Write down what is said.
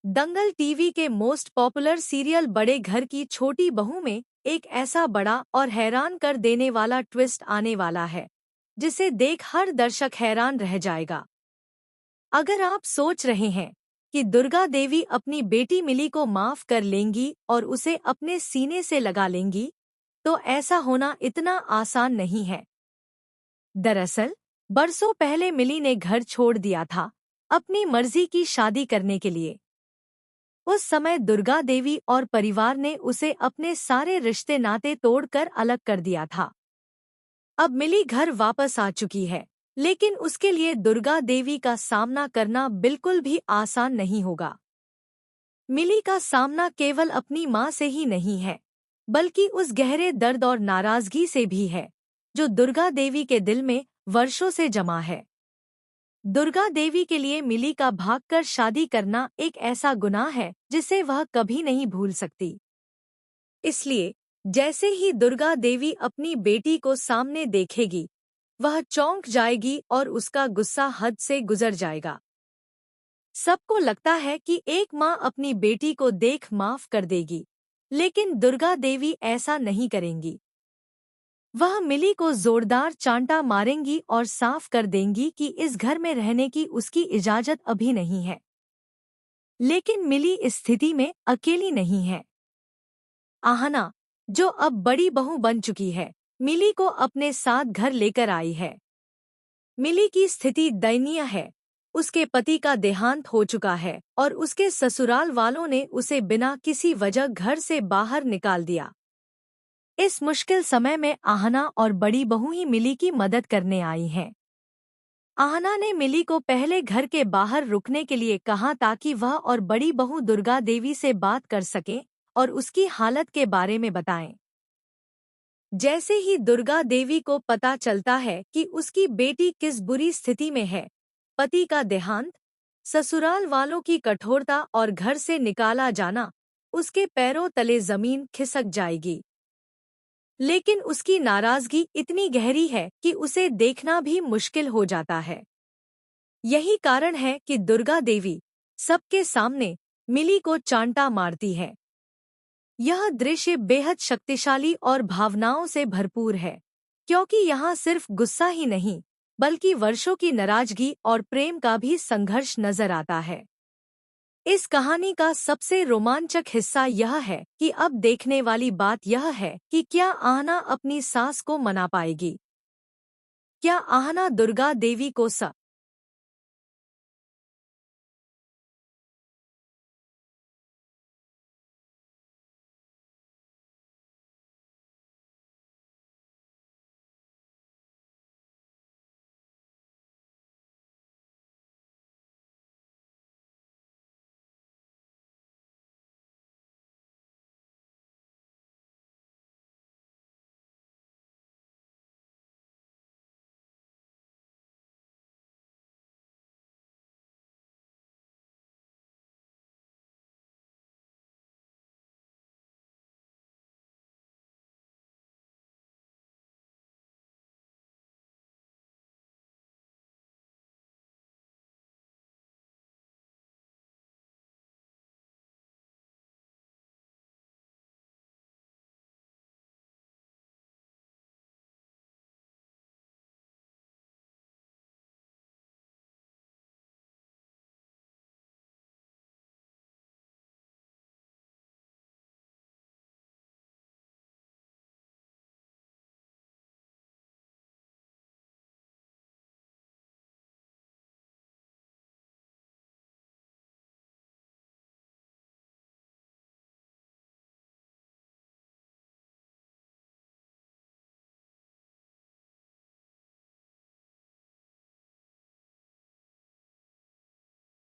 दंगल TV के most popular serial बड़े घर की छोटी बहू में एक ऐसा बड़ा और हैरान कर देने वाला ट्विस्ट आने वाला है जिसे देख हर दर्शक हैरान रह जाएगा। अगर आप सोच रहे हैं कि दुर्गा देवी अपनी बेटी मिली को माफ कर लेंगी और उसे अपने सीने से लगा लेंगी, तो ऐसा होना इतना आसान नहीं है। दरअसल बरसों पहले मिली ने घर छोड़ दिया था अपनी मर्जी की शादी करने के लिए। उस समय दुर्गा देवी और परिवार ने उसे अपने सारे रिश्ते नाते तोड़कर अलग कर दिया था। अब मिली घर वापस आ चुकी है, लेकिन उसके लिए दुर्गा देवी का सामना करना बिल्कुल भी आसान नहीं होगा। मिली का सामना केवल अपनी मां से ही नहीं है, बल्कि उस गहरे दर्द और नाराजगी से भी है जो दुर्गा देवी के दिल में वर्षों से जमा है। दुर्गा देवी के लिए मिली का भागकर शादी करना एक ऐसा गुनाह है जिसे वह कभी नहीं भूल सकती। इसलिए जैसे ही दुर्गा देवी अपनी बेटी को सामने देखेगी, वह चौंक जाएगी और उसका गुस्सा हद से गुजर जाएगा। सबको लगता है कि एक माँ अपनी बेटी को देख माफ कर देगी, लेकिन दुर्गा देवी ऐसा नहीं करेंगी। वह मिली को जोरदार चांटा मारेंगी और साफ कर देंगी कि इस घर में रहने की उसकी इजाजत अभी नहीं है। लेकिन मिली इस स्थिति में अकेली नहीं है। आहना, जो अब बड़ी बहू बन चुकी है, मिली को अपने साथ घर लेकर आई है। मिली की स्थिति दयनीय है। उसके पति का देहांत हो चुका है और उसके ससुराल वालों ने उसे बिना किसी वजह घर से बाहर निकाल दिया। इस मुश्किल समय में आहना और बड़ी बहू ही मिली की मदद करने आई हैं। आहना ने मिली को पहले घर के बाहर रुकने के लिए कहा ताकि वह और बड़ी बहू दुर्गा देवी से बात कर सकें और उसकी हालत के बारे में बताएं। जैसे ही दुर्गा देवी को पता चलता है कि उसकी बेटी किस बुरी स्थिति में है, पति का देहांत, ससुराल वालों की कठोरता और घर से निकाला जाना, उसके पैरों तले जमीन खिसक जाएगी। लेकिन उसकी नाराजगी इतनी गहरी है कि उसे देखना भी मुश्किल हो जाता है। यही कारण है कि दुर्गा देवी सबके सामने मिली को चांटा मारती है। यह दृश्य बेहद शक्तिशाली और भावनाओं से भरपूर है, क्योंकि यहाँ सिर्फ गुस्सा ही नहीं, बल्कि वर्षों की नाराजगी और प्रेम का भी संघर्ष नजर आता है। इस कहानी का सबसे रोमांचक हिस्सा यह है कि अब देखने वाली बात यह है कि क्या आहना अपनी सास को मना पाएगी। क्या आहना दुर्गा देवी को